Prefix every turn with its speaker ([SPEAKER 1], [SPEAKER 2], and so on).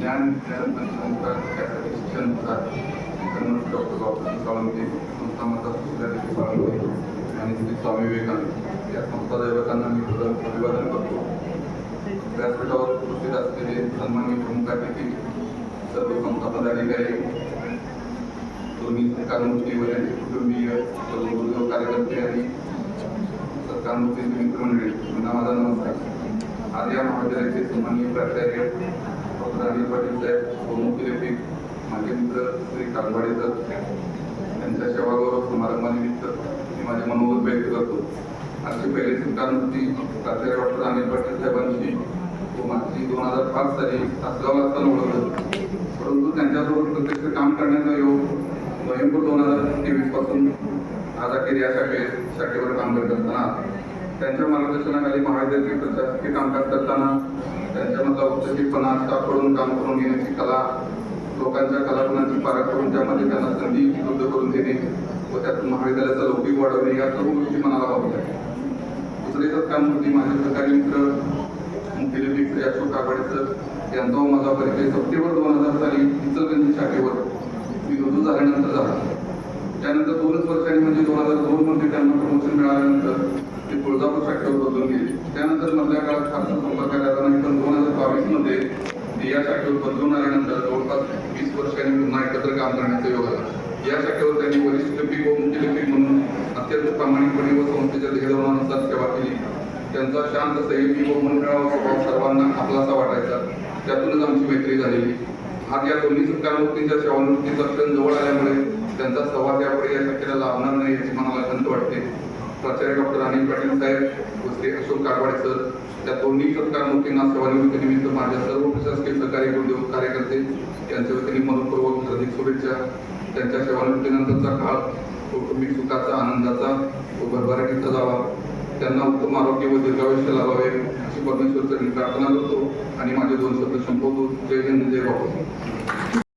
[SPEAKER 1] ज्ञान त्यासाठी शिक्षण डॉक्टर बाबासाहेब साळुंखे, संस्था माता सुधादेवी साळुंखे आणि श्री स्वामी विवेकानंद या संस्था दैवतांना मी अभिवादन करतो. व्यासपीठावर उपस्थित असलेले सन्माननीय प्रमुख अतिथी, सर्व संस्था पदाधिकारी, दोन्ही सरकारमंत्री व त्यांचे कुटुंबीय, सर्व गुरुदेव कार्यकर्ते आणि सरकारमंत्री मित्रमंडळी, पुन्हा माझा नमस्कार. आज या महाविद्यालयाचे सन्माननीय प्राचार्य डॉक्टर अनिल पाटील साहेब, उपमुख्याध्यापक, माझे मित्र श्री कागवाडे सर यांच्या सेवागौरव समारंभानिमित्त मी माझे मनोगत व्यक्त करतो. आजचे पहिले सरकारमंत्री प्राचार्य डॉक्टर अनिल पाटील साहेबांशी मागची 2005 साली तासगावला असताना ओळखलं, परंतु त्यांच्यासोबत प्रत्यक्ष काम करण्याचा योग नोव्हेंबर 2023 पासून आजाखेर या शाखेवर काम करत असताना त्यांच्या मार्गदर्शनाखाली महाविद्यालयाचे प्रशासकीय कामकाज करताना त्यांच्यामधला उत्साहीपणा, सापडून काम करून घेण्याची कला, लोकांच्या कलागुणांची पारख करून त्यामध्ये त्यांना संधी उपलब्ध करून देणे व त्यातून महाविद्यालयाचा लौकिक वाढवणे या सर्व गोष्टी मनाला भावल्या. दुसरे सरकारमंत्री माझे सहकारी मित्र मुख्याध्यापक श्री अशोक कागवाडे सर यांचा माझा परिचय सप्टेंबर 2000 साली इचलकरंजी शाखेवर मी रुजू झाल्यानंतर झाला. त्यानंतर 2 वर्षांनी म्हणजे 2002 मध्ये त्यांना प्रमोशन मिळाल्यानंतर ते तुळजापूर शाखेवर बदलून गेले. त्यानंतर मधल्या काळात फारसा संपर्क आला नाही, पण 2022 मध्ये या शाखेवर बदलून आल्यानंतर जवळपास 20 वर्षांनी पुन्हा एकत्र काम करण्याचा योग आला. या शाखेवर त्यांनी वरिष्ठ लेखक व मुख्य लेखक म्हणून अत्यंत प्रामाणिकपणे व संस्थेच्या ध्येयधोरणानुसार सेवा केली. त्यांचा शांत, संयमी व मनमिळावा स्वभाव सर्वांना आपलासा वाटायचा. त्यातूनच आमची मैत्री झालेली. आज या दोन्ही सरकारमंत्रींच्या सेवानिवृत्तीचा क्षण जवळ आल्यामुळे त्यांचा सहवास यापुढे या शाखेला लावणार नाही याची मनाला खंत वाटते. प्राचार्य डॉक्टर अनिल पाटील साहेब व श्री अशोक कागवाडे सर त्या दोन्ही सरकारमंत्रींना सेवानिवृत्तीनिमित्त माझ्या सर्व प्रशासकीय सहकारी गुरुदेव कार्यकर्ते यांच्या वतीने मनपूर्वक हार्दिक शुभेच्छा. त्यांच्या सेवानिवृत्तीनंतरचा काळ कौटुंबिक सुखाचा, आनंदाचा व भरभराटीचा जावा. त्यांना उत्तम आरोग्य व दीर्घायुष्य लाभावे अशी परमेश्वर चरणी प्रार्थना करतो आणि माझे 2 शब्द संपवतो. जय हिंद, जय बापू.